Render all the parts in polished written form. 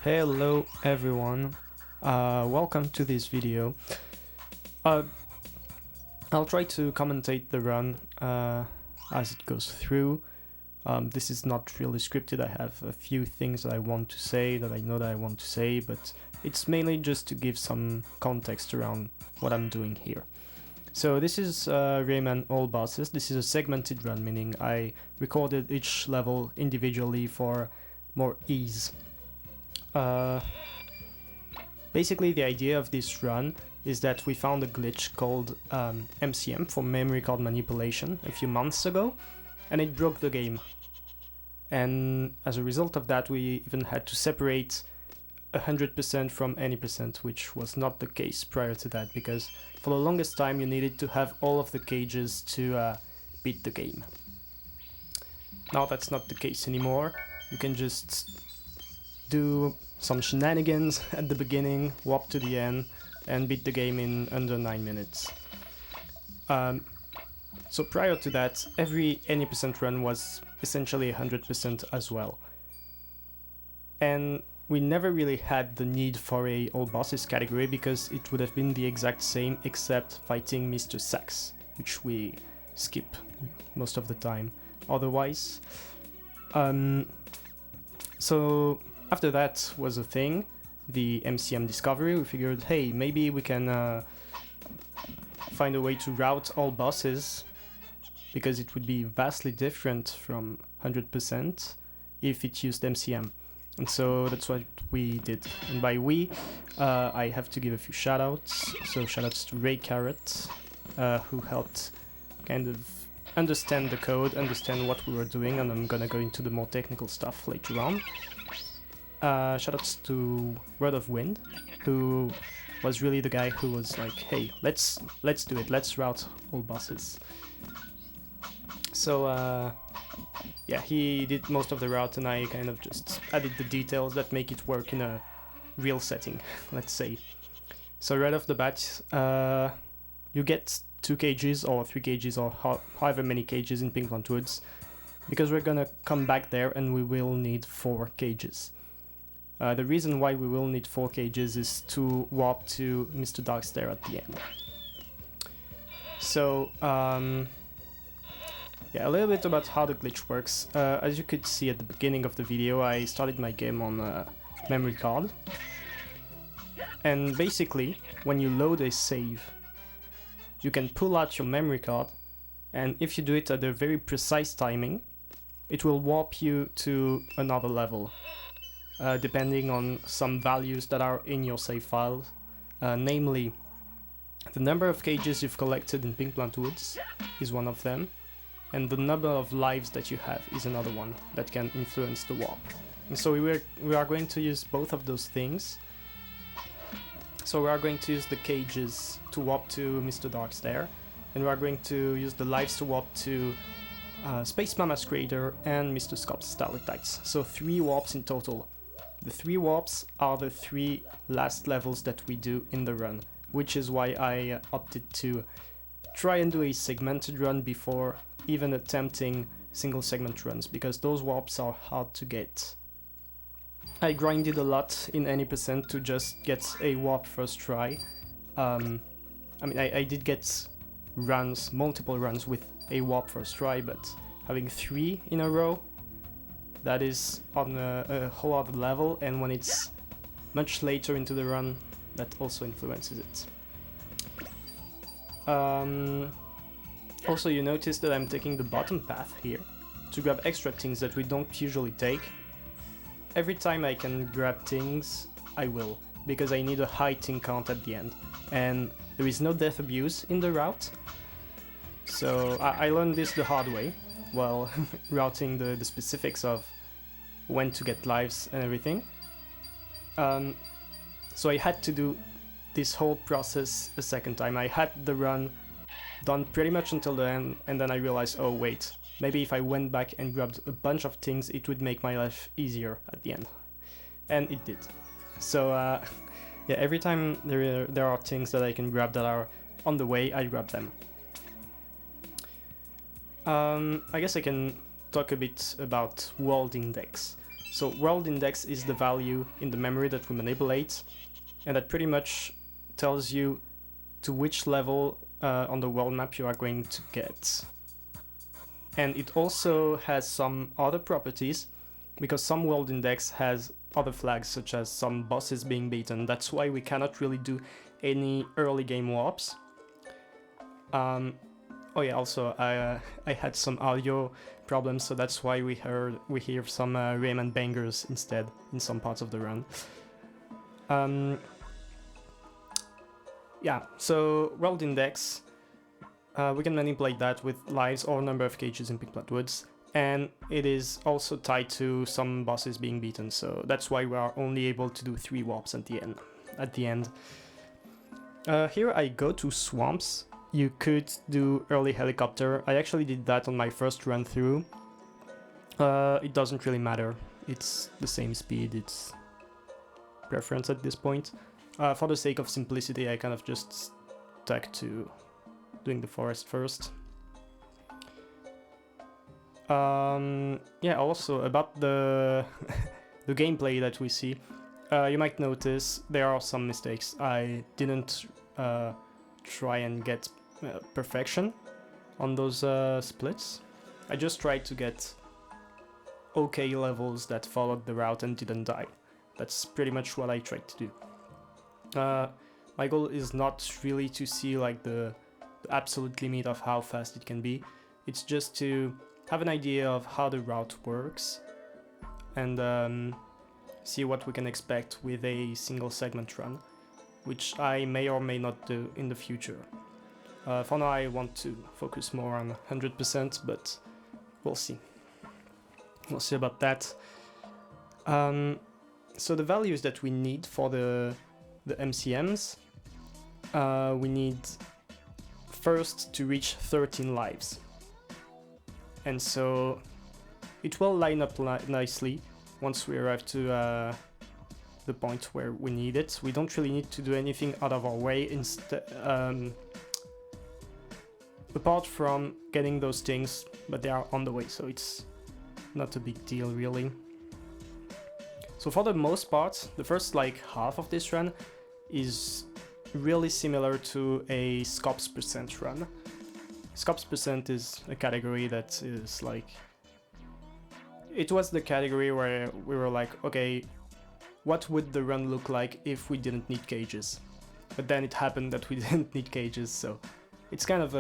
Hello everyone, welcome to this video. Uh, I'll try to commentate the run as it goes through. This is not really scripted. I have a few things that I want to say, that I know that I want to say, but it's mainly just to give some context around what I'm doing here. So this is Rayman all bosses. This is a segmented run, meaning I recorded each level individually for more ease. Basically the idea of this run is that we found a glitch called MCM for memory card manipulation a few months ago, and it broke the game. And as a result of that, we even had to separate 100% from any percent, which was not the case prior to that, because for the longest time you needed to have all of the cages to beat the game. Now that's not the case anymore. You can just do some shenanigans at the beginning, warp to the end, and beat the game in under 9 minutes. So prior to that, every any percent run was essentially 100% as well. And we never really had the need for a all bosses category because it would have been the exact same except fighting Mr. Sax, which we skip most of the time otherwise. So after that was a thing, the MCM discovery. We figured, hey, maybe we can find a way to route all bosses, because it would be vastly different from 100% if it used MCM. And so that's what we did. And by we, I have to give a few shoutouts. So shoutouts to Ray Carrot, who helped kind of understand the code, understand what we were doing, and I'm gonna go into the more technical stuff later on. Shoutouts to Word of Wind, who was really the guy who was like, hey, let's do it, let's route all bosses. So yeah, he did most of the route and I kind of just added the details that make it work in a real setting, let's say. So right off the bat, you get 2 cages or 3 cages or however many cages in Pinkland Woods, because we're gonna come back there and we will need 4 cages. The reason why we will need 4 cages is to warp to Mr. Darkstare at the end. So, yeah, a little bit about how the glitch works. As you could see at the beginning of the video, I started my game on a memory card. And basically, when you load a save, you can pull out your memory card, and if you do it at a very precise timing, it will warp you to another level. Depending on some values that are in your save file, namely the number of cages you've collected in Pinkland Woods is one of them, and the number of lives that you have is another one that can influence the warp. And so we are going to use both of those things. So we are going to use the cages to warp to Mr. Darkstare, and we are going to use the lives to warp to Spaceman Masquerader and Mr. Scops Stalactites. So 3 warps in total. The 3 warps are the 3 last levels that we do in the run, which is why I opted to try and do a segmented run before even attempting single segment runs, because those warps are hard to get. I grinded a lot in any percent to just get a warp first try. I mean, I did get runs, multiple runs with a warp first try, but having 3 in a row, that is on a whole other level, and when it's much later into the run, that also influences it. Also, you notice that I'm taking the bottom path here to grab extra things that we don't usually take. Every time I can grab things, I will, because I need a high thing count at the end, and there is no death abuse in the route. So I learned this the hard way while routing the specifics of when to get lives and everything. So I had to do this whole process a second time. I had the run done pretty much until the end, and then I realized, oh wait, maybe if I went back and grabbed a bunch of things, it would make my life easier at the end. And it did. So yeah, every time there are things that I can grab that are on the way, I grab them. I guess I can talk a bit about world index. So world index is the value in the memory that we manipulate, and that pretty much tells you to which level on the world map you are going to get. And it also has some other properties, because some world index has other flags, such as some bosses being beaten. That's why we cannot really do any early game warps. Oh yeah, also I had some audio problems, so that's why we hear some Rayman bangers instead in some parts of the run. Yeah, so world index, we can manipulate that with lives or number of cages in Pink Woods, and it is also tied to some bosses being beaten, so that's why we are only able to do 3 warps at the end. Here I go to swamps. You could do early helicopter. I actually did that on my first run through. It doesn't really matter. It's the same speed, it's preference at this point. For the sake of simplicity, I kind of just stuck to doing the forest first. Yeah, also about the the gameplay that we see, you might notice there are some mistakes. I didn't try and get perfection on those splits. I just tried to get okay levels that followed the route and didn't die. That's pretty much what I tried to do. My goal is not really to see like the absolute limit of how fast it can be. It's just to have an idea of how the route works and see what we can expect with a single segment run, which I may or may not do in the future. For now I want to focus more on 100%, but we'll see. We'll see about that. So the values that we need for the MCMs, we need first to reach 13 lives. And so it will line up nicely once we arrive to the point where we need it. We don't really need to do anything out of our way apart from getting those things, but they are on the way, so it's not a big deal really. So for the most part, the first like half of this run is really similar to a Scops percent run. Scops percent is a category that is like... It was the category where we were like, okay, what would the run look like if we didn't need cages? But then it happened that we didn't need cages, so it's kind of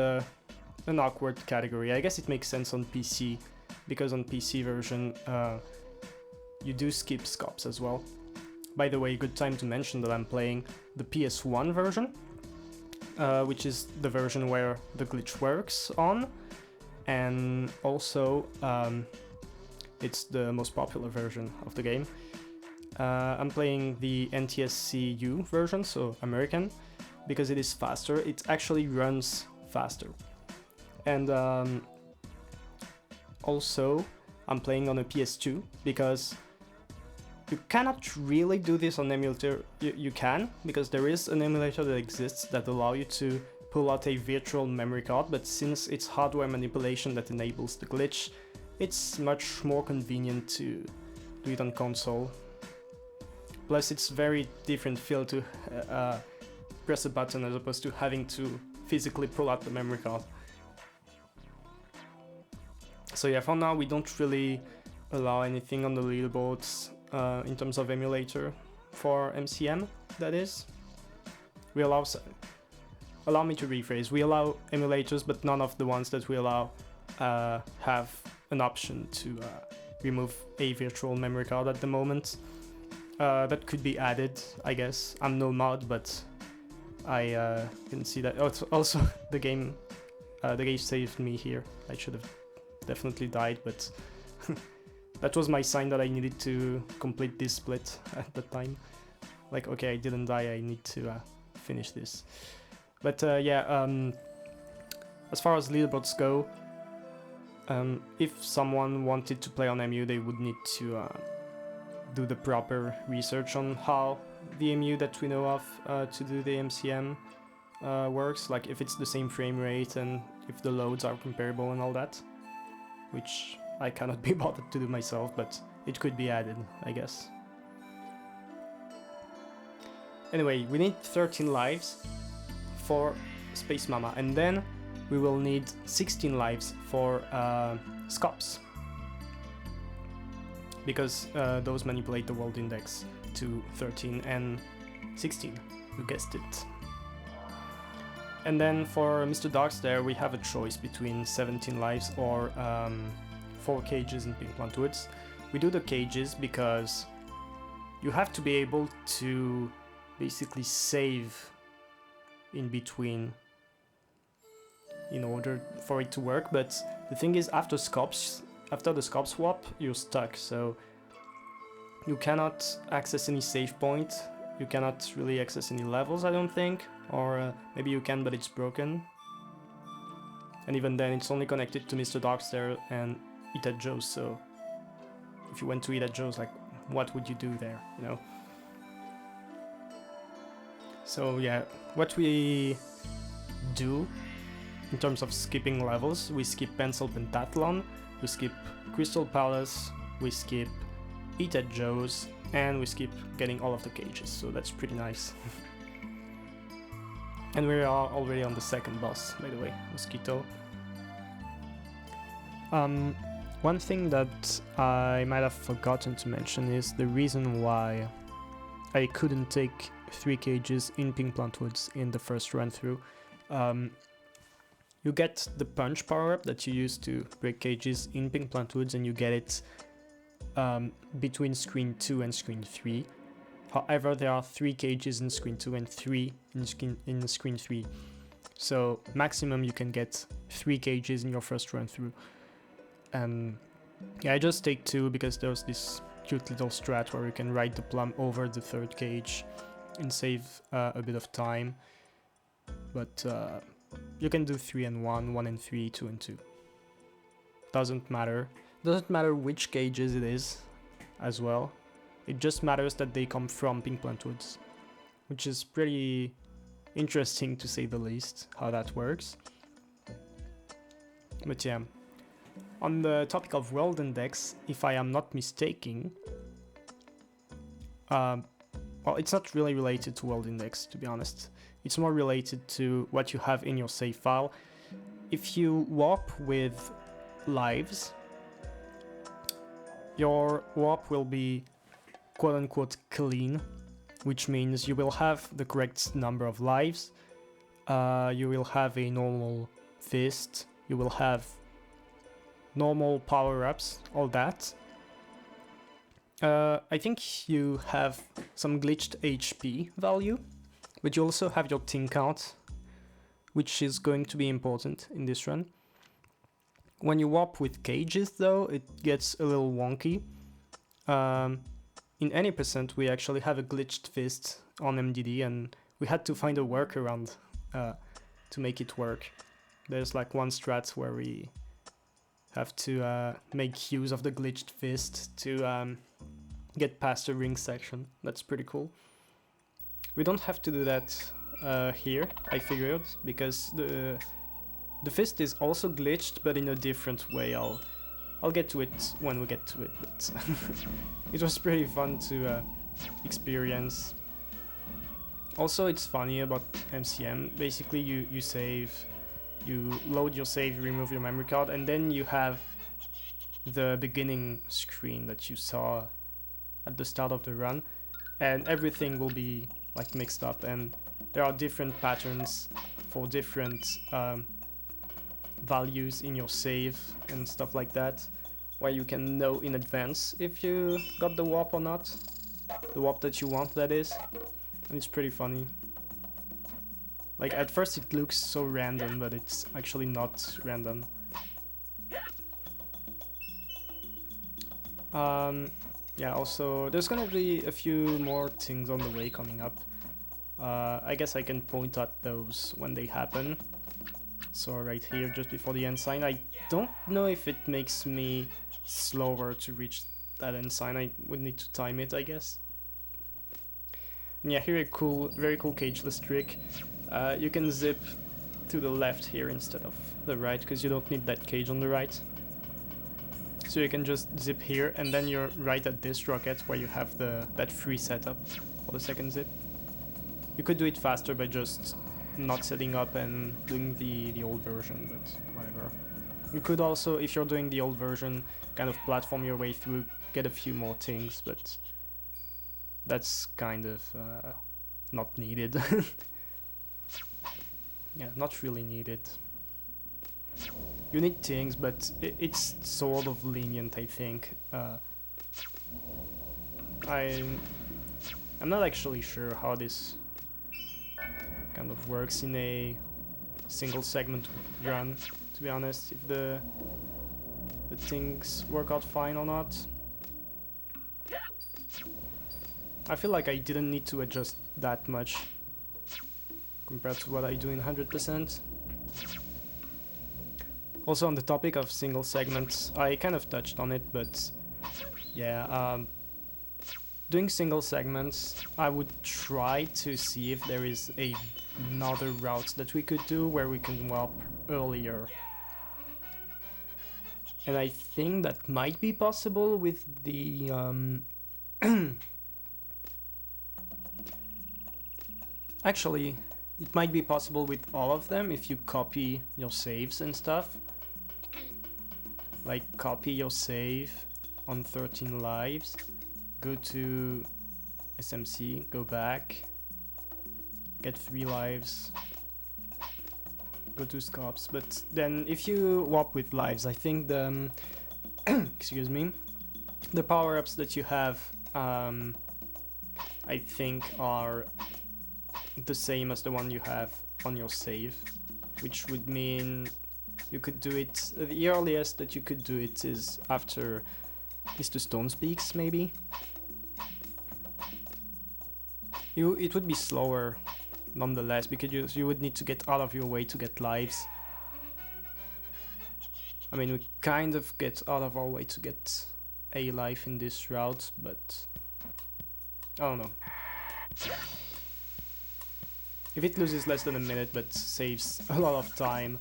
an awkward category. I guess it makes sense on PC, because on PC version you do skip Scops as well. By the way, good time to mention that I'm playing the PS1 version, which is the version where the glitch works on, and also it's the most popular version of the game. I'm playing the NTSC-U version, so American, because it is faster. It actually runs faster. And also I'm playing on a PS2, because you cannot really do this on emulator. You can, because there is an emulator that exists that allow you to pull out a virtual memory card, but since it's hardware manipulation that enables the glitch, it's much more convenient to do it on console. Plus it's very different feel to press a button as opposed to having to physically pull out the memory card. So yeah, for now we don't really allow anything on the leaderboards in terms of emulator for MCM, that is. We allow me to rephrase, we allow emulators, but none of the ones that we allow have an option to remove a virtual memory card at the moment. That could be added, I guess. I'm no mod, but I can see that. Oh, also the game saved me here. I should have definitely died, but that was my sign that I needed to complete this split at the time. Like, okay, I didn't die, I need to finish this. But yeah, as far as leaderboards go, if someone wanted to play on MU, they would need to do the proper research on how the MU that we know of to do the MCM works, like if it's the same frame rate and if the loads are comparable and all that, which I cannot be bothered to do myself, but it could be added, I guess. Anyway, we need 13 lives for Space Mama, and then we will need 16 lives for Scops, because those manipulate the world index to 13 and 16, you guessed it. And then for Mr. Darkstare we have a choice between 17 lives or 4 cages in Pink Plant Woods. We do the cages because you have to be able to basically save in between in order for it to work, but the thing is after the Scop swap you're stuck, so you cannot access any save point, you cannot really access any levels, I don't think, or maybe you can but it's broken, and even then it's only connected to Mr. Darkstare and Eat at Joe's, so if you went to Eat at Joe's, like, what would you do there, you know? So yeah, what we do in terms of skipping levels, we skip Pencil Pentathlon, we skip Crystal Palace, we skip Eat at Joe's, and we skip getting all of the cages, so that's pretty nice. And we are already on the second boss, by the way, Mosquito. One thing that I might have forgotten to mention is the reason why I couldn't take 3 cages in Pink Plant Woods in the first run through. You get the punch power-up that you use to break cages in Pink Plant Woods, and you get it between screen 2 and screen 3. However, there are 3 cages in screen 2 and 3 in screen 3. So maximum you can get 3 cages in your first run through. And yeah, I just take 2 because there's this cute little strat where you can ride the plum over the 3rd cage and save a bit of time. But you can do 3 and 1, 1 and 3, 2 and 2. Doesn't matter. Doesn't matter which cages it is as well. It just matters that they come from Pink Plant Woods, which is pretty interesting to say the least, how that works. But yeah, on the topic of world index, if I am not mistaken, well, it's not really related to world index, to be honest. It's more related to what you have in your save file. If you warp with lives, your warp will be quote-unquote clean, which means you will have the correct number of lives, you will have a normal fist, you will have normal power-ups, all that. I think you have some glitched HP value, but you also have your ting count, which is going to be important in this run. When you warp with cages though, it gets a little wonky. In any percent we actually have a glitched fist on MDD, and we had to find a workaround to make it work. There's like one strat where we have to make use of the glitched fist to get past the ring section. That's pretty cool. We don't have to do that here, I figured, because the fist is also glitched, but in a different way. I'll get to it when we get to it, but it was pretty fun to experience. Also, it's funny about MCM. Basically, you save, you load your save, you remove your memory card, and then you have the beginning screen that you saw at the start of the run, and everything will be like mixed up, and there are different patterns for different values in your save and stuff like that, where you can know in advance if you got the warp or not, the warp that you want, that is, and it's pretty funny. Like at first it looks so random, but it's actually not random. Yeah, also there's gonna be a few more things on the way coming up. I guess I can point at those when they happen. So right here, just before the end sign, I don't know if it makes me slower to reach that end sign. I would need to time it, I guess. And yeah, here a cool, very cool cageless trick. You can zip to the left here instead of the right, because you don't need that cage on the right. So you can just zip here, and then you're right at this rocket where you have that free setup for the second zip. You could do it faster by just not setting up and doing the old version, but whatever. You could also, if you're doing the old version, kind of platform your way through, get a few more things, but that's kind of not needed. Yeah, not really needed. You need things, but it's sort of lenient, I think. I'm not actually sure how this kind of works in a single segment run, to be honest, if the things work out fine or not. I feel like I didn't need to adjust that much compared to what I do in 100%. Also, on the topic of single segments, I kind of touched on it, but yeah, doing single segments, I would try to see if there is another route that we could do where we can warp earlier. And I think that might be possible with the actually, it might be possible with all of them if you copy your saves and stuff. Like, copy your save on 13 lives, go to SMC, go back, get 3 lives, go to Scops. But then if you warp with lives, I think the excuse me, the power-ups that you have, I think are the same as the one you have on your save, which would mean you could do it, the earliest that you could do it is after Mr. Stone Speaks, maybe. It would be slower nonetheless, because you would need to get out of your way to get lives. I mean, we kind of get out of our way to get a life in this route, but I don't know. If it loses less than a minute but saves a lot of time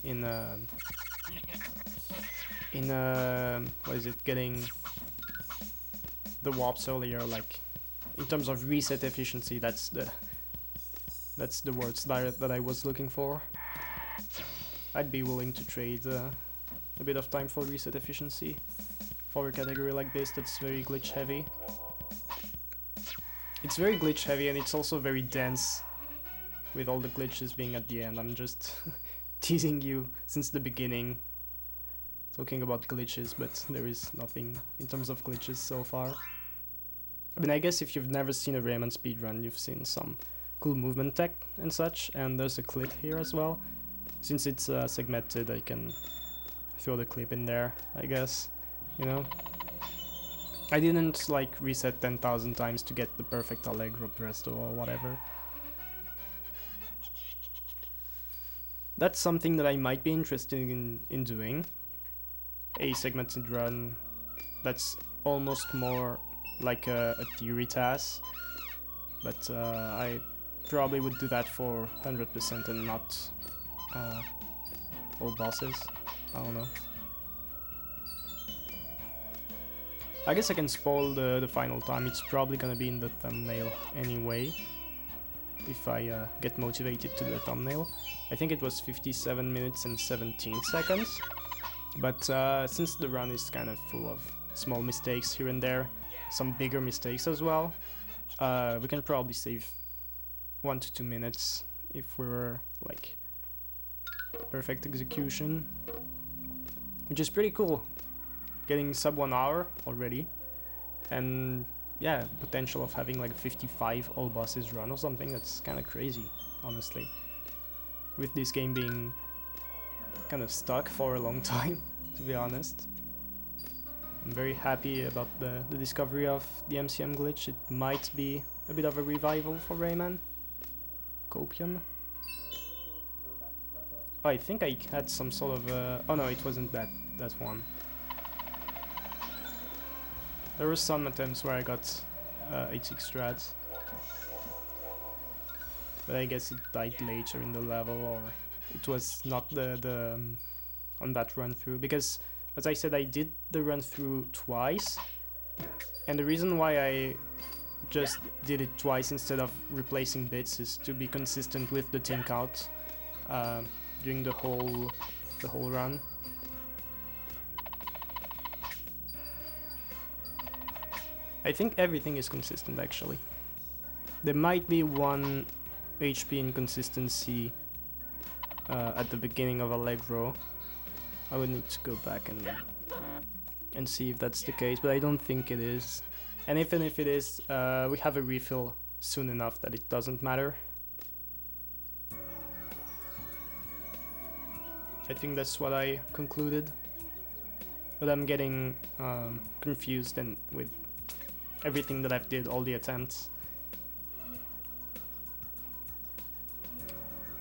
in what is it, getting the warps earlier, like in terms of reset efficiency, that's the words that I was looking for. I'd be willing to trade a bit of time for reset efficiency for a category like this that's very glitch heavy. It's very glitch heavy, and it's also very dense with all the glitches being at the end. I'm just teasing you since the beginning, talking about glitches, but there is nothing in terms of glitches so far. I mean, I guess if you've never seen a Rayman speedrun, you've seen some cool movement tech and such, and there's a clip here as well. Since it's segmented, I can throw the clip in there, I guess, you know. I didn't like reset 10,000 times to get the perfect Allegro Presto or whatever. That's something that I might be interested in doing. A segmented run that's almost more like a theory task, but I probably would do that for 100% and not all bosses. I don't know. I guess I can spoil the final time. It's probably gonna be in the thumbnail anyway, if I get motivated to do the thumbnail. I think it was 57 minutes and 17 seconds, but since the run is kind of full of small mistakes here and there, some bigger mistakes as well, we can probably save 1 to 2 minutes if we're like perfect execution, which is pretty cool. Getting sub 1 hour already, and yeah, potential of having like 55 all bosses run or something. That's kind of crazy, honestly, with this game being kind of stuck for a long time, to be honest. I'm very happy about the discovery of the MCM glitch. It might be a bit of a revival for Rayman. Copium. Oh, I think I had some sort of oh no, it wasn't that one. There were some attempts where I got 86 strats, but I guess it died later in the level, or it was not the on that run through, because As I said, I did the run through twice, and the reason why I just did it twice instead of replacing bits is to be consistent with the team count during the whole run. I think everything is consistent actually. There might be one HP inconsistency at the beginning of Allegro. I would need to go back and see if that's the case, but I don't think it is. And even if it is, we have a refill soon enough that it doesn't matter. I think that's what I concluded. But I'm getting confused and with everything that I've did, all the attempts.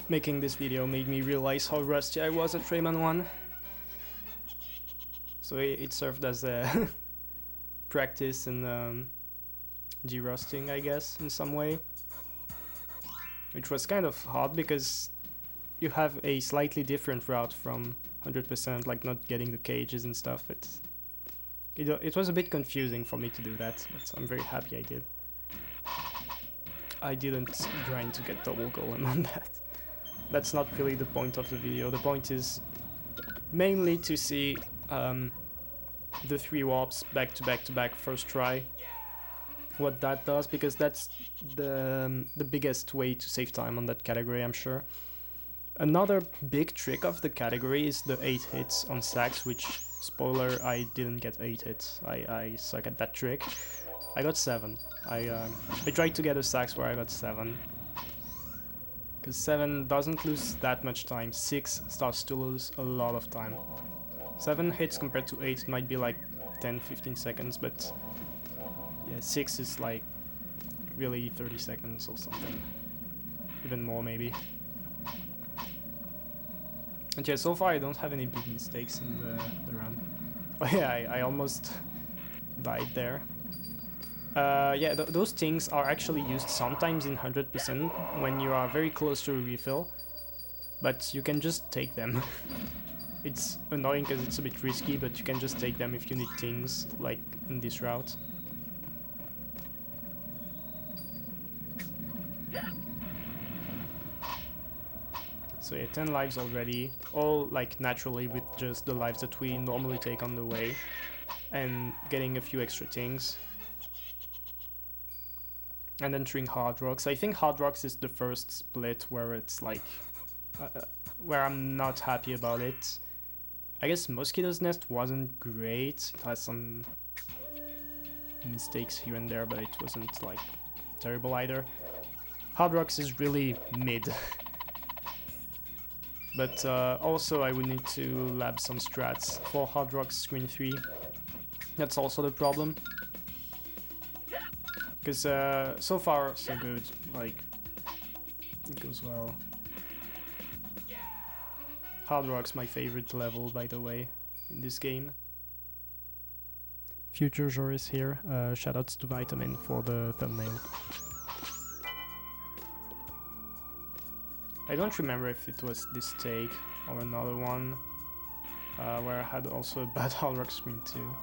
Making this video made me realize how rusty I was at Rayman 1. So it served as a practice and de-rusting, I guess, in some way. Which was kind of hard because you have a slightly different route from 100%, like not getting the cages and stuff. It was a bit confusing for me to do that, but I'm very happy I did. I didn't grind to get double golem on that. That's not really the point of the video. The point is mainly to see the 3 warps back to back to back first try. What that does, because that's the biggest way to save time on that category, I'm sure. Another big trick of the category is the 8 hits on sacks, which, spoiler, I didn't get 8 hits. I suck at that trick. I got 7. I tried to get a sacks where I got 7. Because 7 doesn't lose that much time. 6 starts to lose a lot of time. 7 hits compared to 8 might be like 10-15 seconds, but yeah, 6 is like really 30 seconds or something. Even more maybe. And yeah, so far I don't have any big mistakes in the run. Oh yeah, I almost died there. Yeah, those things are actually used sometimes in 100% when you are very close to a refill, but you can just take them. It's annoying because it's a bit risky, but you can just take them if you need things, like in this route. So yeah, 10 lives already, all like naturally with just the lives that we normally take on the way, and getting a few extra things. And entering Hard Rocks. I think Hard Rocks is the first split where it's like, where I'm not happy about it. I guess Mosquito's Nest wasn't great. It has some mistakes here and there, but it wasn't like terrible either. Hard Rocks is really mid. But also I would need to lab some strats for Hard Rocks Screen 3. That's also the problem. Because so far so good, like, it goes well. Hard Rock's my favorite level, by the way, in this game. Future Joris here, shoutouts to Vitamin for the thumbnail. I don't remember if it was this take or another one, where I had also a bad Hard Rock Screen too.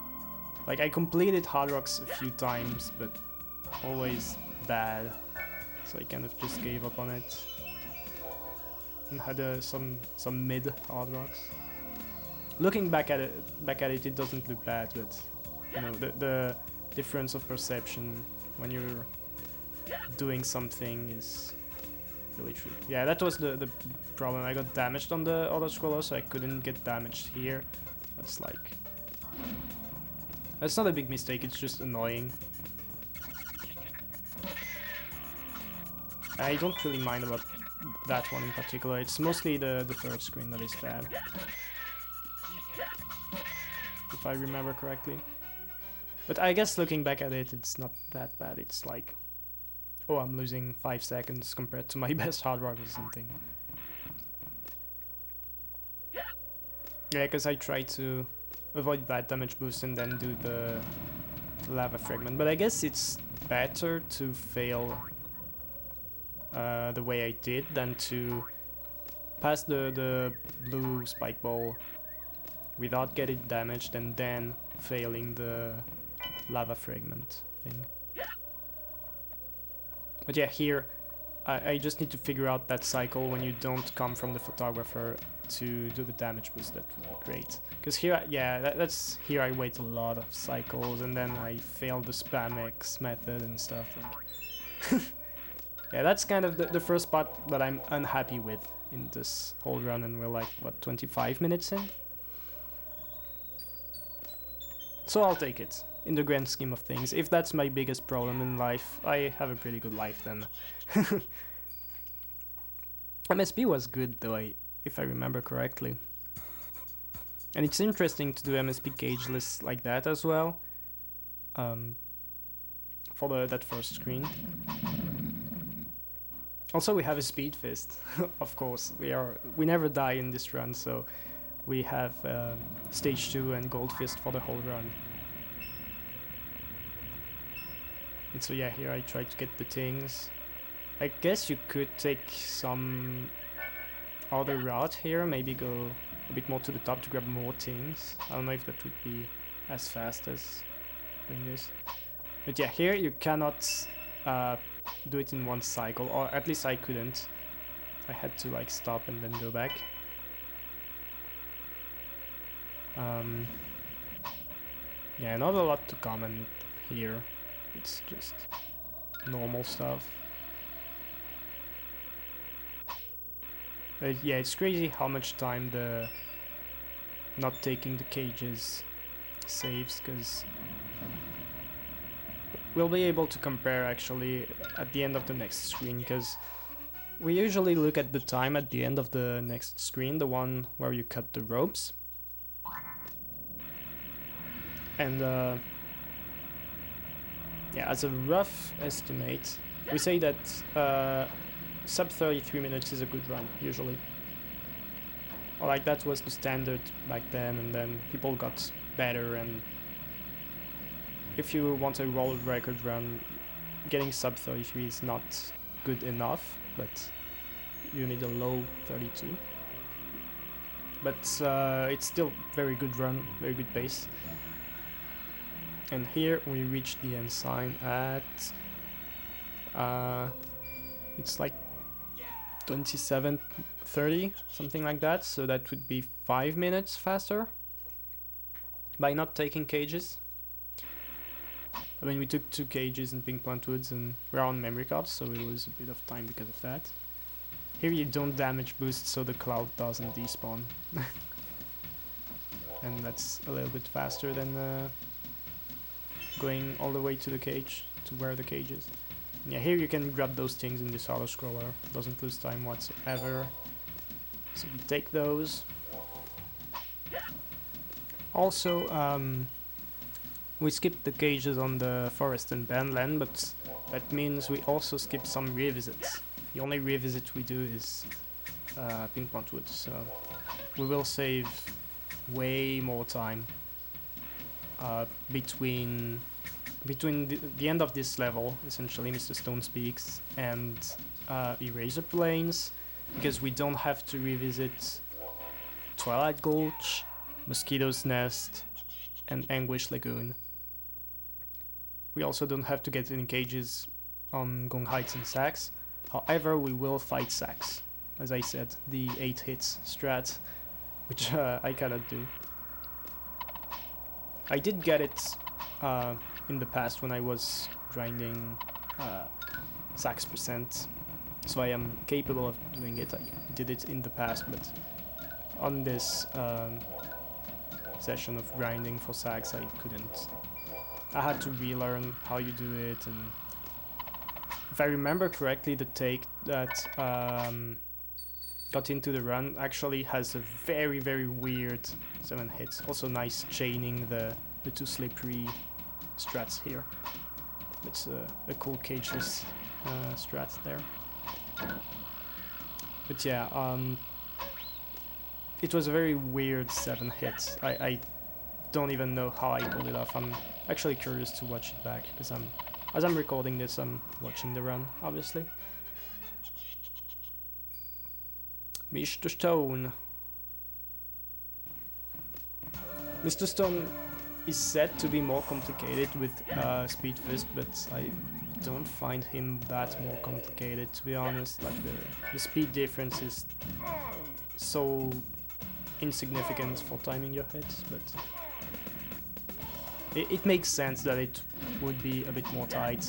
Like, I completed Hard Rocks a few times, but always bad, so I kind of just gave up on it and had some mid Hard Rocks. Looking back at it, it doesn't look bad, but you know, the difference of perception when you're doing something is really true. Yeah, that was the problem. I got damaged on the auto scroller, so I couldn't get damaged here. That's like, that's not a big mistake, it's just annoying. I don't really mind about that one in particular. It's mostly the third screen that is bad, if I remember correctly. But I guess looking back at it, it's not that bad. It's like, oh, I'm losing 5 seconds compared to my best Hard Rock or something. Yeah, because I try to avoid that damage boost and then do the lava fragment. But I guess it's better to fail the way I did than to pass the blue spike ball without getting damaged and then failing the lava fragment thing. But yeah, here I just need to figure out that cycle when you don't come from the photographer to do the damage boost. That would be great. Because here, yeah, that's here I wait a lot of cycles and then I fail the spam X method and stuff. Like yeah, that's kind of the first part that I'm unhappy with in this whole run, and we're like, what, 25 minutes in? So I'll take it, in the grand scheme of things. If that's my biggest problem in life, I have a pretty good life then. MSP was good though, if I remember correctly. And it's interesting to do MSP cageless like that as well. For that first screen. Also, we have a speed fist, of course. We never die in this run, so we have stage 2 and gold fist for the whole run. And so yeah, here I try to get the things. I guess you could take some other route here, maybe go a bit more to the top to grab more things. I don't know if that would be as fast as doing this. But yeah, here you cannot do it in one cycle, or at least I couldn't. I had to like stop and then go back. Yeah, not a lot to comment here. It's just normal stuff. But yeah, it's crazy how much time the not taking the cages saves, because we'll be able to compare actually at the end of the next screen, because we usually look at the time at the end of the next screen, the one where you cut the ropes. And yeah, as a rough estimate, we say that sub 33 minutes is a good run, usually. Or like that was the standard back then, and then people got better, and if you want a world record run, getting sub 33 is not good enough, but you need a low 32. But it's still very good run, very good pace. And here we reach the end sign at it's like 27:30, something like that, so that would be 5 minutes faster by not taking cages. I mean, we took 2 cages in Pink Plant Woods and we're on memory cards, so we lose a bit of time because of that. Here you don't damage boost, so the cloud doesn't despawn. And that's a little bit faster than going all the way to the cage, to where the cage is. And yeah, here you can grab those things in this auto-scroller, doesn't lose time whatsoever. So we take those. Also, we skipped the cages on the forest and bandland, but that means we also skip some revisits. The only revisit we do is Pink Plant Woods, so we will save way more time between the end of this level, essentially Mr. Stone's Peaks, and Eraser Plains, because we don't have to revisit Twilight Gulch, Mosquito's Nest, and Anguish Lagoon. We also don't have to get any cages on Gong Heights and Sax. However, we will fight Sax, as I said, the 8 hits strat, which I cannot do. I did get it in the past when I was grinding Sax %, so I am capable of doing it. I did it in the past, but on this session of grinding for Sax, I couldn't. I had to relearn how you do it, and if I remember correctly, the take that got into the run actually has a very, very weird 7 hits. Also nice chaining the 2 slippery strats here. It's a cool cageless strat there. But yeah, it was a very weird 7 hits. I don't even know how I pulled it off. I'm actually curious to watch it back, because as I'm recording this, I'm watching the run, obviously. Mr. Stone. Mr. Stone is said to be more complicated with Speed Fist, but I don't find him that more complicated, to be honest. Like the speed difference is so insignificant for timing your hits, but it makes sense that it would be a bit more tight,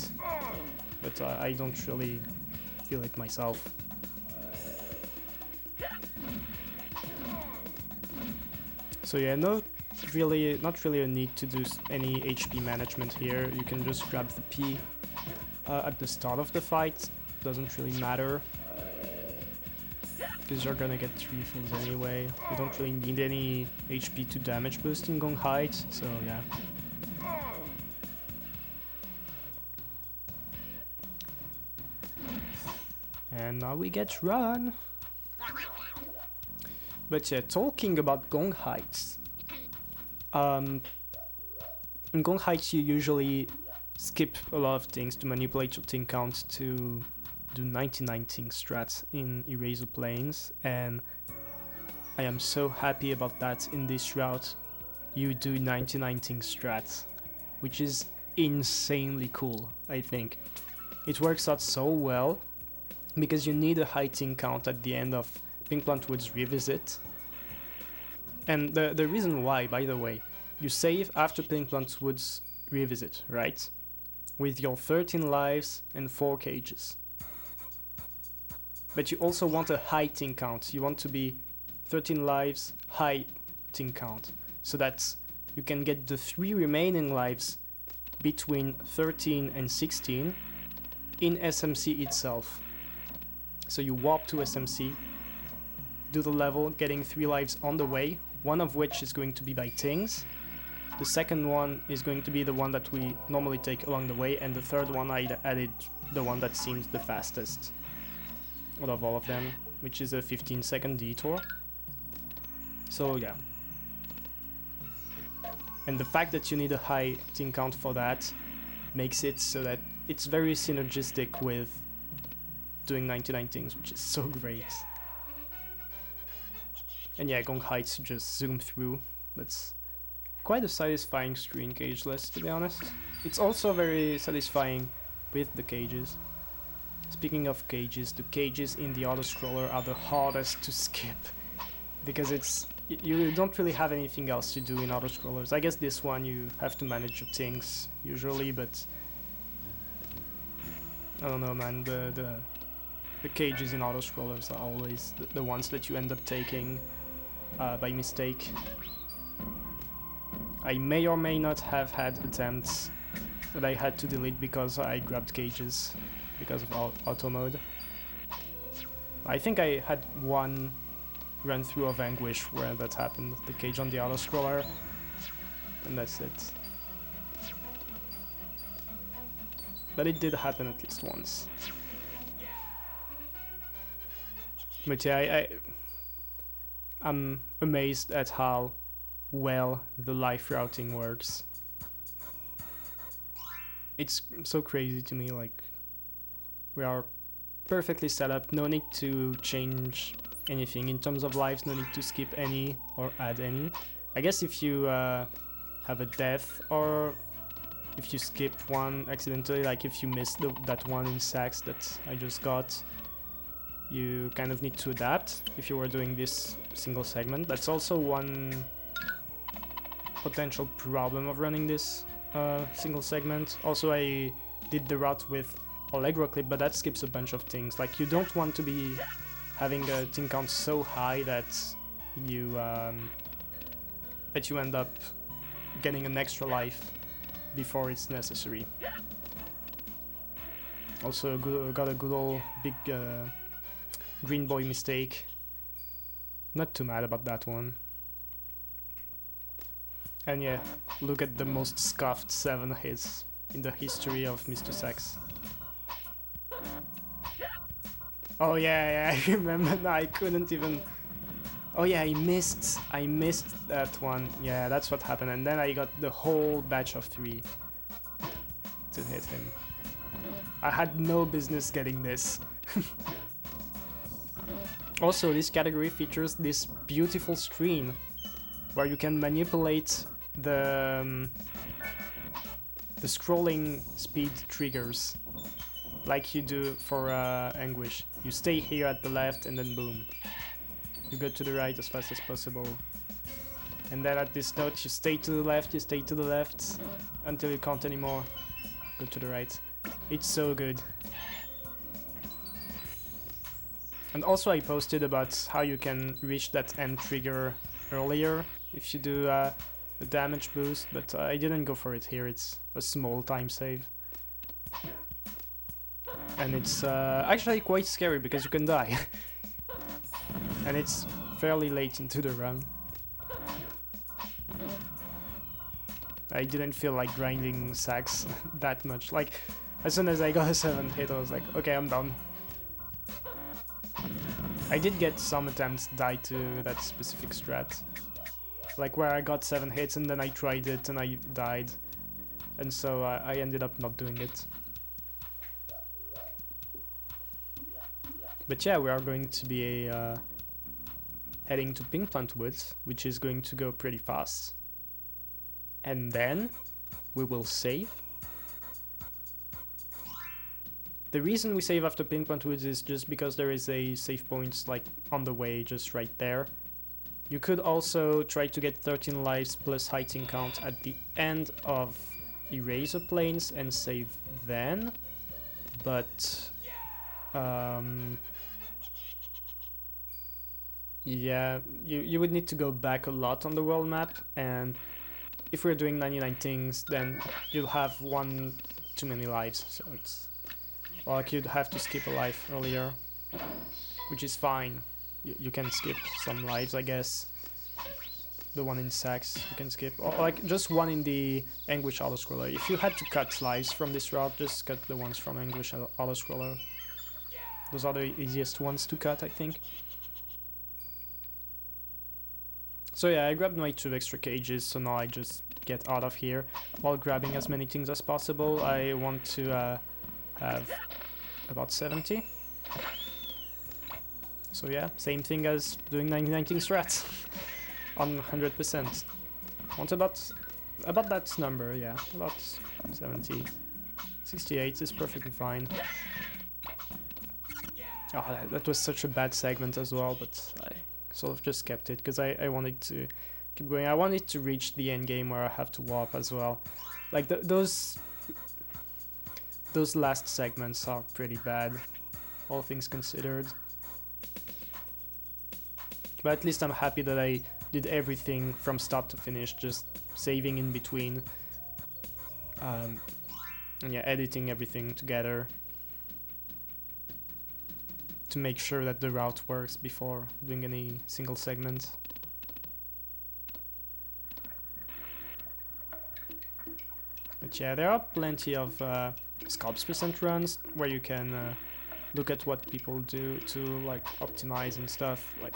but I don't really feel it myself. So yeah, not really a need to do any HP management here. You can just grab the P at the start of the fight. Doesn't really matter, because you're gonna get 3 fills anyway. You don't really need any HP to damage boost in Gong Height, so yeah. And now we get run. But yeah, talking about Gong Heights. In Gong Heights you usually skip a lot of things to manipulate your ting count to do 99 ting strats in Eraser Plains, and I am so happy about that in this route. You do 99 ting strats, which is insanely cool, I think. It works out so well, because you need a high ting count at the end of Pinkplant Woods Revisit. And the reason why, by the way, you save after Pinkplant Woods Revisit, right? With your 13 lives and 4 cages. But you also want a high ting count. You want to be 13 lives, high ting count, so that you can get the 3 remaining lives between 13 and 16 in SMC itself. So you warp to SMC, do the level, getting 3 lives on the way, one of which is going to be by tings. The second one is going to be the one that we normally take along the way, and the third one I added the one that seems the fastest out of all of them, which is a 15-second detour. So yeah. And the fact that you need a high ting count for that makes it so that it's very synergistic with doing 99 things, which is so great. And yeah, Gong Heights just zoom through. That's quite a satisfying screen cageless, to be honest. It's also very satisfying with the cages. Speaking of cages, the cages in the auto-scroller are the hardest to skip, because you don't really have anything else to do in auto-scrollers. I guess this one you have to manage your things usually, but I don't know, man, the cages in auto-scrollers are always the ones that you end up taking by mistake. I may or may not have had attempts that I had to delete because I grabbed cages because of auto mode. I think I had one run through of Anguish where that happened, the cage on the auto scroller, and that's it. But it did happen at least once. But yeah, I'm amazed at how well the life routing works. It's so crazy to me, like, we are perfectly set up, no need to change anything in terms of lives, no need to skip any or add any. I guess if you have a death, or if you skip one accidentally, like if you missed that one in sacks that I just got, you kind of need to adapt if you were doing this single segment. That's also one potential problem of running this single segment. Also, I did the route with Allegro clip, but that skips a bunch of things. Like, you don't want to be having a ting count so high that you end up getting an extra life before it's necessary. Also got a good old big green boy mistake. Not too mad about that one. And yeah, look at the most scuffed 7 hits in the history of Mr. Sex. Oh yeah, I remember now, I couldn't even... Oh yeah, I missed that one. Yeah, that's what happened, and then I got the whole batch of 3 to hit him. I had no business getting this. Also, this category features this beautiful screen where you can manipulate the scrolling speed triggers, like you do for Anguish. You stay here at the left and then boom. You go to the right as fast as possible. And then at this note you stay to the left, until you can't anymore. Go to the right. It's so good. And also I posted about how you can reach that end trigger earlier if you do a damage boost, but I didn't go for it here. It's a small time save. And it's actually quite scary because you can die. And it's fairly late into the run. I didn't feel like grinding sacks that much. Like, as soon as I got a 7 hit, I was like, okay, I'm done. I did get some attempts die to that specific strat. Like where I got 7 hits and then I tried it and I died. And so I ended up not doing it. But yeah, we are going to be heading to Pinkplant Woods, which is going to go pretty fast. And then we will save. The reason we save after Pinkplant Woods is just because there is a save point like on the way, just right there. You could also try to get 13 lives plus heighting count at the end of Eraser Plains and save then, but yeah, you would need to go back a lot on the world map, and if we're doing 99 things, then you'll have one too many lives, so it's like you'd have to skip a life earlier, which is fine. You can skip some lives, I guess. The one in Sax you can skip, or like just one in the Anguish autoscroller. If you had to cut lives from this route, just cut the ones from Anguish autoscroller. Those are the easiest ones to cut, I think. So yeah, I grabbed my 2 extra cages, so now I just get out of here while grabbing as many things as possible. I want to have about 70. So yeah, same thing as doing 99 strats on 100%. Want about that number, yeah, about 70. 68 is perfectly fine. Oh, that was such a bad segment as well, but I sort of just kept it because I wanted to keep going. I wanted to reach the end game where I have to warp as well. Like those last segments are pretty bad, all things considered. But at least I'm happy that I did everything from start to finish, just saving in between. And yeah, editing everything together to make sure that the route works before doing any single segment. But yeah, there are plenty of Scalps percent runs where you can look at what people do to like optimize and stuff. Like,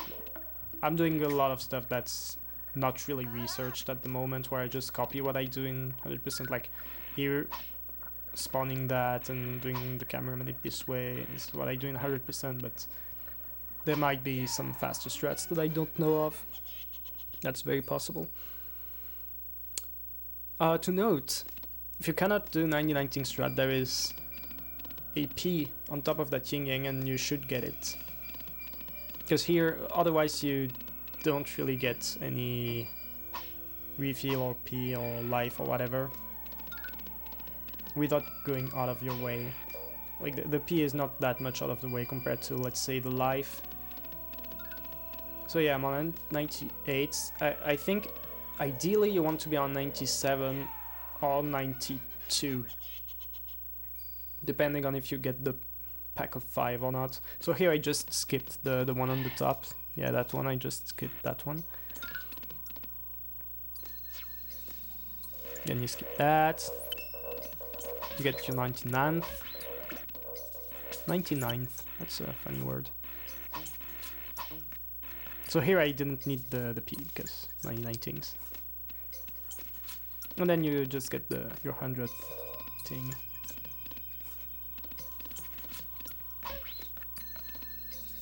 I'm doing a lot of stuff that's not really researched at the moment, where I just copy what I do in 100%. Like here, spawning that and doing the camera manip this way is what I do in 100%, but there might be some faster strats that I don't know of. That's very possible. To note, if you cannot do 99 ting strat, there is a P on top of that yin yang and you should get it. Because here, otherwise you don't really get any refill or P or life or whatever without going out of your way. Like the P is not that much out of the way compared to, let's say, the life. So yeah, I'm on 98. I think ideally you want to be on 97 or 92, depending on if you get the pack of 5 or not. So here I just skipped the one on the top. Yeah, that one, I just skipped that one. Then you skip that. You get your 99th. 99th, that's a funny word. So here I didn't need the P because 99 things. And then you just get your 100th thing.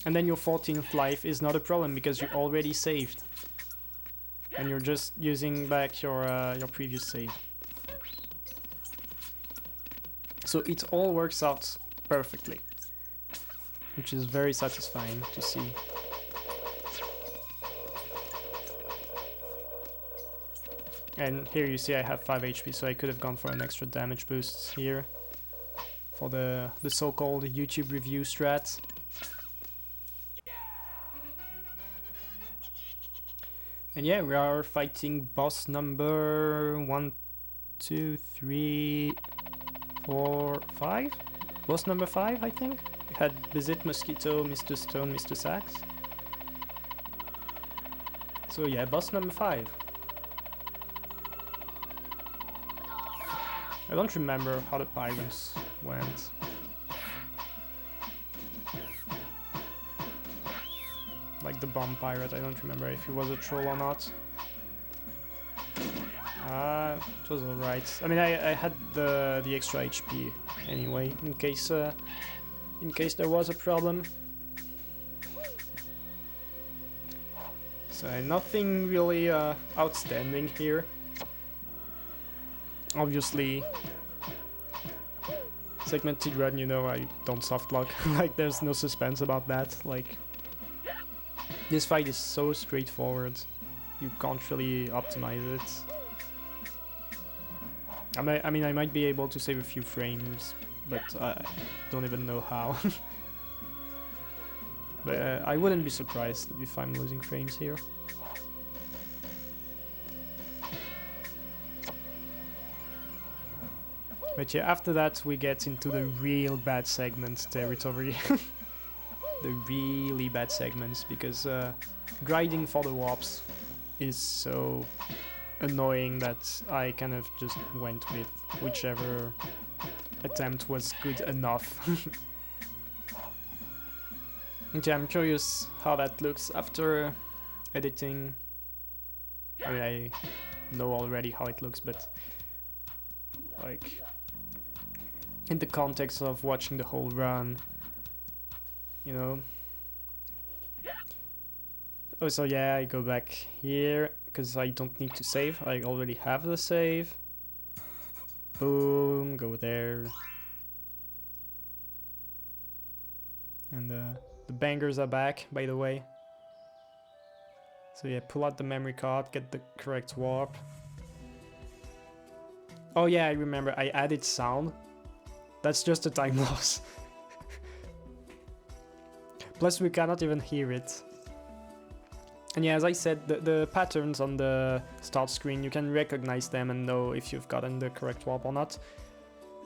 And then your 14th life is not a problem because you already saved. and you're just using back your previous save. So it all works out perfectly, which is very satisfying to see. And here you see I have 5 HP, so I could have gone for an extra damage boost here for the so-called YouTube review strat. And yeah, we are fighting boss number 1, 2, 3, 4, 5? Boss number 5, I think? We had Visit, Mosquito, Mr. Stone, Mr. Sax. So yeah, boss number 5. I don't remember how the pyrams went. Like the bomb pirate, I don't remember if he was a troll or not. It was alright. I mean, I had the extra HP anyway, in case there was a problem. So nothing really outstanding here. Obviously, segmented run, you know, I don't softlock. Like, there's no suspense about that. Like, this fight is so straightforward. You can't really optimize it. I mean, I might be able to save a few frames, but I don't even know how. But I wouldn't be surprised if I'm losing frames here. But yeah, after that we get into the real bad segment territory. The really bad segments, because grinding for the warps is so annoying that I kind of just went with whichever attempt was good enough. Okay, I'm curious how that looks after editing. I mean, I know already how it looks, but like in the context of watching the whole run, you know. Oh, so yeah, I go back here because I don't need to save. I already have the save. Boom, go there. And the bangers are back, by the way. So yeah, pull out the memory card, get the correct warp. Oh yeah, I remember, I added sound. That's just a time loss. Plus we cannot even hear it. And yeah, as I said, the patterns on the start screen, you can recognize them and know if you've gotten the correct warp or not.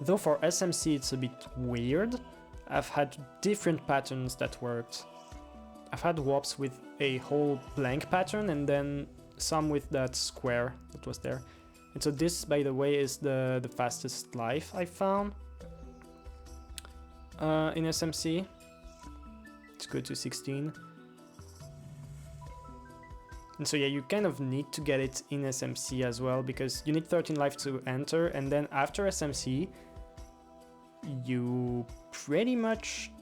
Though for SMC it's a bit weird. I've had different patterns that worked. I've had warps with a whole blank pattern and then some with that square that was there. And so this, by the way, is the fastest life I found in SMC. It's good to 16. And so yeah, you kind of need to get it in SMC as well, because you need 13 life to enter, and then after SMC, you pretty much...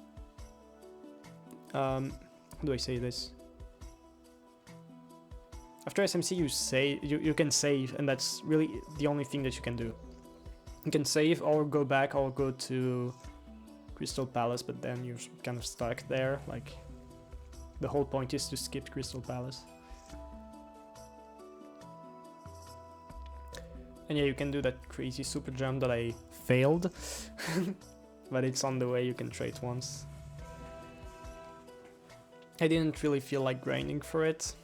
how do I say this? After SMC you can save, and that's really the only thing that you can do. You can save or go back or go to Crystal Palace, but then you're kind of stuck there. Like, the whole point is to skip Crystal Palace. And yeah, you can do that crazy super jump that I failed. But it's on the way, you can try it once. I didn't really feel like grinding for it.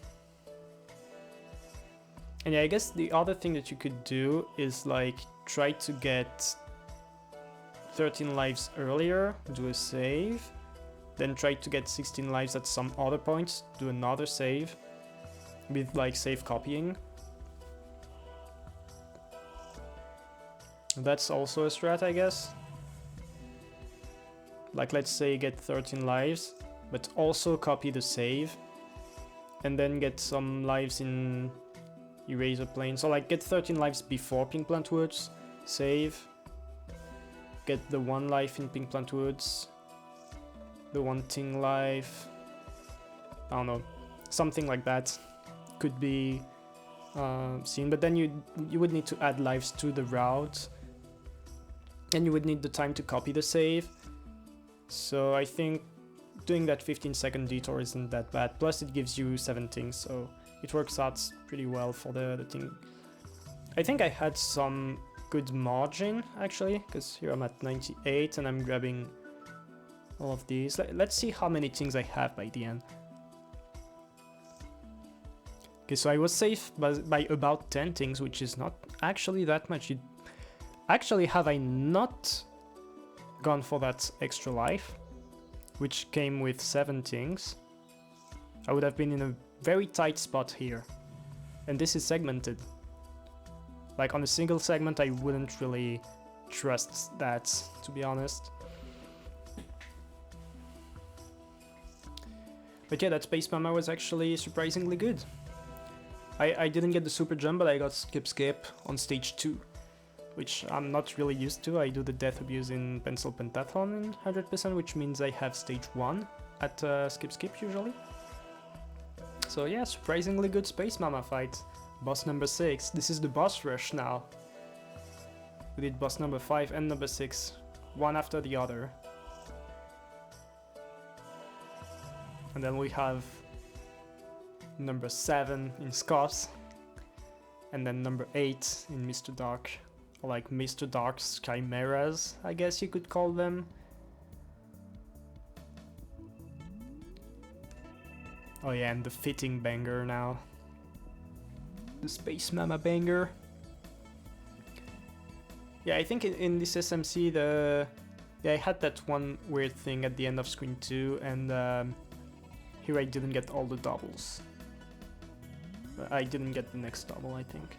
And yeah, I guess the other thing that you could do is like try to get 13 lives earlier, do a save, then try to get 16 lives at some other points, do another save with like save copying. That's also a strat, I guess. Like, let's say get 13 lives, but also copy the save, and then get some lives in Eraser Plane. So like get 13 lives before Pink Plant Woods, save, get the 1 life in Pink Plant Woods, the 1 ting life, I don't know, something like that. Could be scene, but then you would need to add lives to the route, and you would need the time to copy the save. So I think doing that 15-second detour isn't that bad. Plus it gives you 7 things, so it works out pretty well for the thing. I think I had some good margin actually, because here I'm at 98 and I'm grabbing all of these. Let's see how many things I have by the end. Okay, so I was safe by about 10 things, which is not actually that much. Actually, have I not gone for that extra life, which came with 7 things, I would have been in a very tight spot here. And this is segmented. Like on a single segment, I wouldn't really trust that, to be honest. But yeah, that Space Mama was actually surprisingly good. I didn't get the super jump, but I got skip on stage 2, which I'm not really used to. I do the death abuse in Pencil Pentathlon in 100%, which means I have stage 1 at skip usually. So yeah, surprisingly good Space Mama fight. Boss number 6. This is the boss rush now. We did boss number 5 and number 6, one after the other. And then we have number 7 in Scoffs, and then number 8 in Mr. Dark, or like Mr. Dark's Chimeras, I guess you could call them. Oh yeah, and the fitting banger now. The Space Mama banger. Yeah, I think in this SMC I had that one weird thing at the end of screen 2, and here I didn't get all the doubles. I didn't get the next double, I think.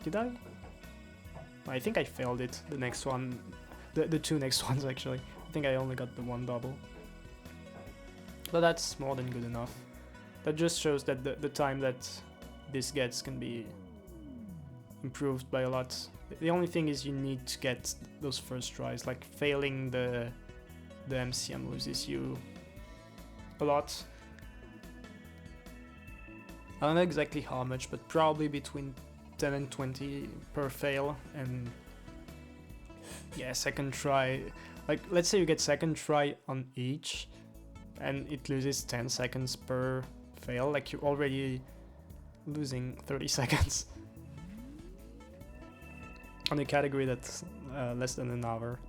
Did I? I think I failed it, the next one. The 2 next ones, actually. I think I only got the 1 double. But that's more than good enough. That just shows that the time that this gets can be improved by a lot. The only thing is you need to get those first tries, like failing the MCM loses you a lot. I don't know exactly how much, but probably between 10 and 20 per fail, and yeah, second try. Like, let's say you get second try on each, and it loses 10 seconds per fail, like you're already losing 30 seconds on a category that's less than an hour.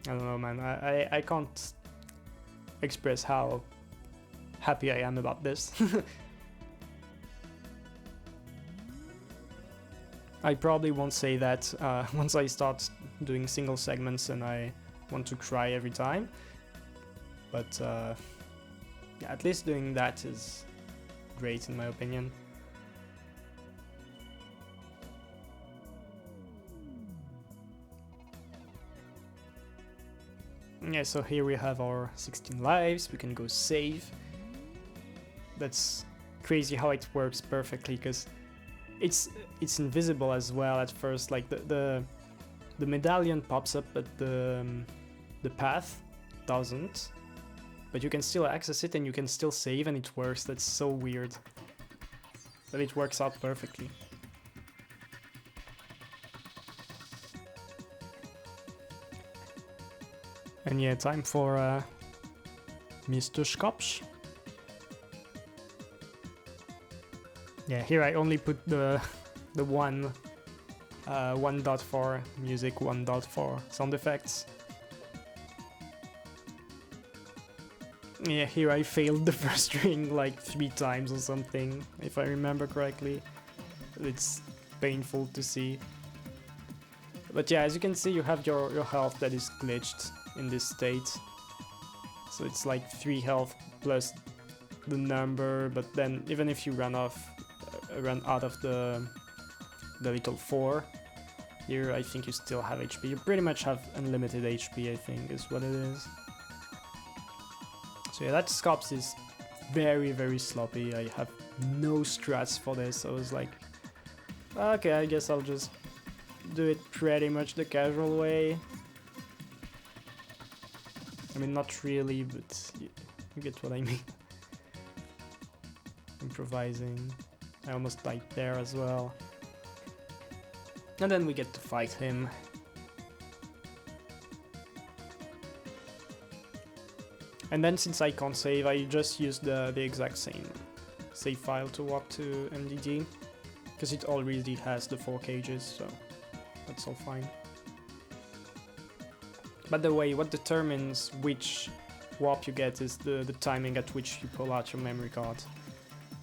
I don't know, man, I can't express how happy I am about this. I probably won't say that once I start doing single segments and I want to cry every time, but yeah, at least doing that is great in my opinion. Yeah, so here we have our 16 lives, we can go save. That's crazy how it works perfectly, because it's invisible as well at first, like the medallion pops up but the path doesn't, but you can still access it and you can still save and it works. That's so weird, but it works out perfectly. And yeah, time for Mr. Skopsch. Yeah, here I only put the 1.4 music, 1.4 sound effects. Yeah, here I failed the first ring like 3 times or something, if I remember correctly. It's painful to see. But yeah, as you can see, you have your health that is glitched in this state. So it's like 3 health plus the number, but then even if you run out of the little 4, here I think you still have HP. You pretty much have unlimited HP, I think, is what it is. So yeah, that Scops is very, very sloppy. I have no strats for this. I was like, okay, I guess I'll just do it pretty much the casual way. I mean, not really, but you get what I mean. Improvising. I almost died there as well. And then we get to fight him. And then since I can't save, I just use the exact same save file to walk to MDD. Because it already has the 4 cages, so that's all fine. By the way, what determines which warp you get is the timing at which you pull out your memory card.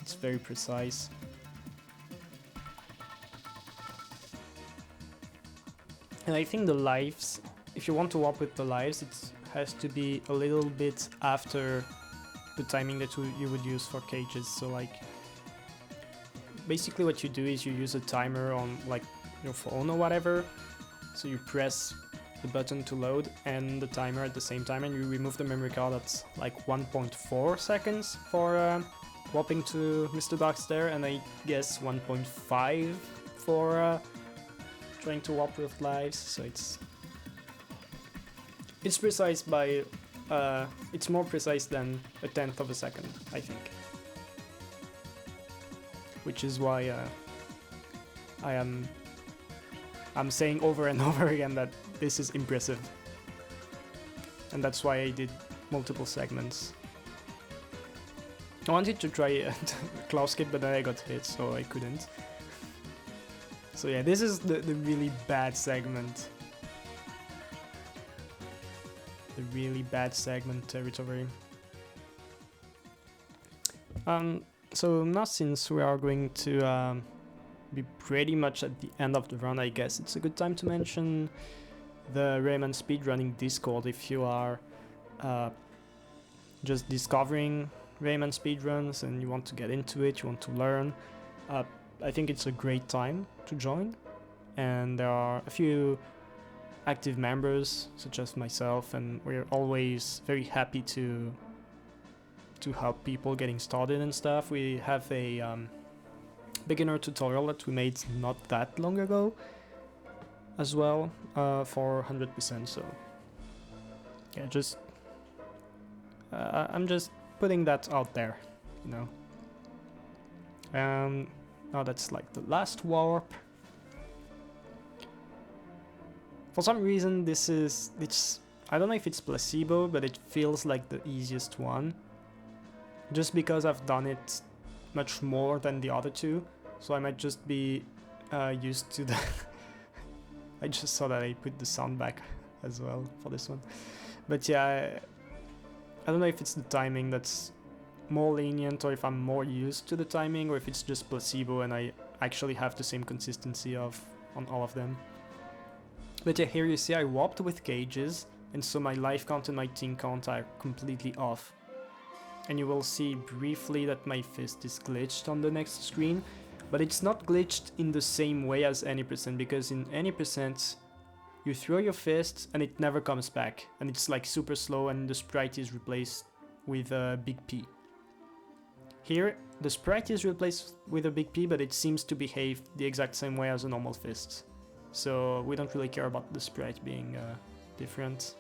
It's very precise. And I think the lives, if you want to warp with the lives, it has to be a little bit after the timing that you would use for cages. So like, basically what you do is you use a timer on like your phone or whatever. So you press the button to load and the timer at the same time, and you remove the memory card at like 1.4 seconds for warping to Mr. Dark's there, and I guess 1.5 for trying to warp with lives. So it's precise by it's more precise than 1/10 of a second, I think, which is why I'm saying over and over again that this is impressive, and that's why I did multiple segments. I wanted to try claw skip, but then I got hit, so I couldn't. So yeah, this is the really bad segment. The really bad segment territory. So now, since we are going to be pretty much at the end of the run, I guess it's a good time to mention the Rayman speedrunning Discord if you are just discovering Rayman speedruns and you want to get into it, you want to learn. I think it's a great time to join, and there are a few active members such as myself, and we're always very happy to help people getting started and stuff. We have a beginner tutorial that we made not that long ago as well, for 100%, so yeah, just I'm just putting that out there, you know. Now that's like the last warp. For some reason it's I don't know if it's placebo, but it feels like the easiest one, just because I've done it much more than the other two, so I might just be used to the I just saw that I put the sound back as well for this one. But yeah, I don't know if it's the timing that's more lenient, or if I'm more used to the timing, or if it's just placebo and I actually have the same consistency on all of them. But yeah, here you see I warped with cages, and so my life count and my team count are completely off. And you will see briefly that my fist is glitched on the next screen, but it's not glitched in the same way as any percent, because in any percent you throw your fist and it never comes back, and it's like super slow, and the sprite is replaced with a big P. Here the sprite is replaced with a big P, but it seems to behave the exact same way as a normal fist, so we don't really care about the sprite being different.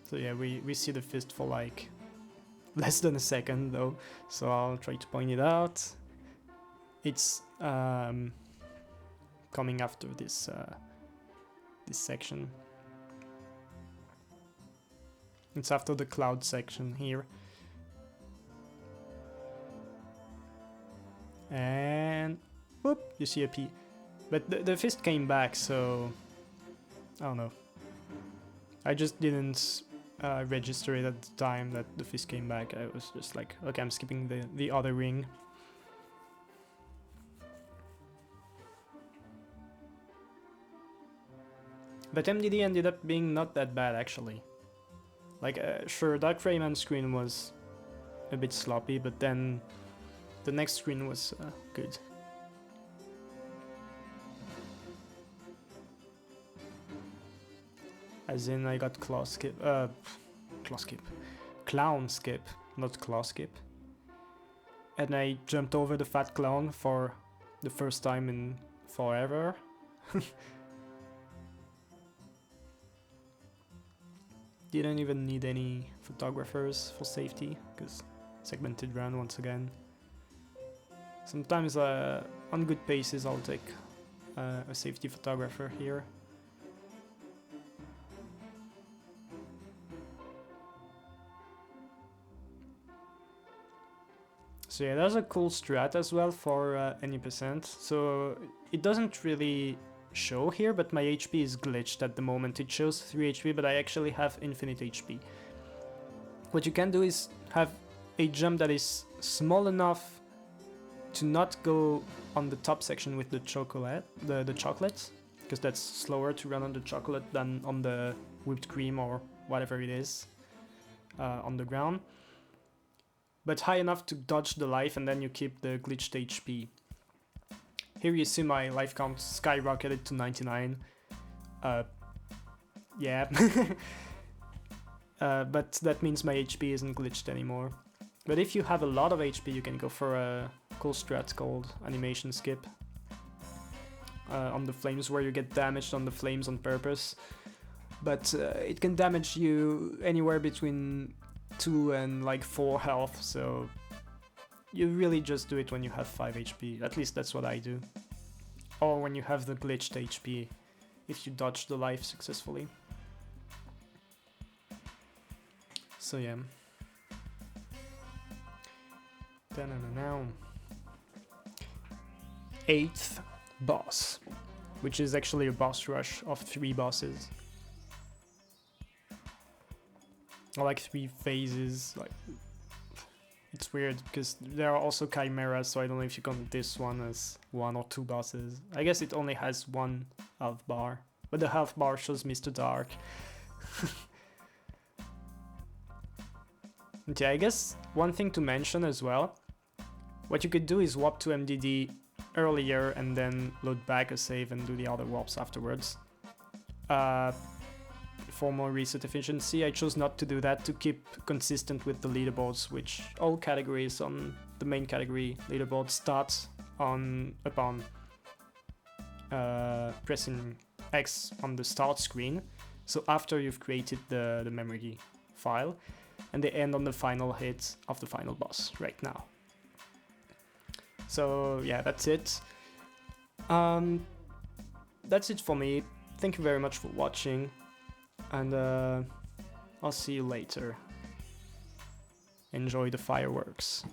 So yeah, we see the fist for like less than a second though, so I'll try to point it out. It's coming after this this section. It's after the cloud section here. And whoop, you see a P. But the fist came back, so I don't know. I just didn't register it at the time that the fist came back. I was just like, okay, I'm skipping the other ring. But MDD ended up being not that bad actually. Like, sure, that Rayman screen was a bit sloppy, but then the next screen was good. As in, I got clown skip, not claw skip. And I jumped over the fat clown for the first time in forever. Didn't even need any photographers for safety, because segmented run once again. Sometimes on good paces I'll take a safety photographer here. So yeah, there's a cool strat as well for any percent. So it doesn't really show here, but my HP is glitched at the moment. It shows 3 HP, but I actually have infinite HP. What you can do is have a jump that is small enough to not go on the top section with the chocolate, because that's slower to run on the chocolate than on the whipped cream or whatever it is on the ground. But high enough to dodge the life, and then you keep the glitched HP. Here you see my life count skyrocketed to 99. Yeah. But that means my HP isn't glitched anymore. But if you have a lot of HP, you can go for a cool strat called animation skip. On the flames, where you get damaged on the flames on purpose. But it can damage you anywhere between 2 and like 4 health, so you really just do it when you have 5 HP. At least that's what I do. Or when you have the glitched HP, if you dodge the life successfully. So yeah. Da-na-na-now. 8th boss, which is actually a boss rush of 3 bosses. Or like 3 phases. Like, it's weird because there are also chimeras, so I don't know if you count this one as 1 or 2 bosses. I guess it only has 1 health bar, but the health bar shows Mr. Dark. And yeah, I guess one thing to mention as well, what you could do is warp to MDD earlier and then load back a save and do the other warps afterwards. For more reset efficiency, I chose not to do that to keep consistent with the leaderboards, which all categories on the main category leaderboard start upon pressing X on the start screen, so after you've created the memory file, and they end on the final hit of the final boss right now. So yeah, that's it. That's it for me. Thank you very much for watching, and I'll see you later. Enjoy the fireworks.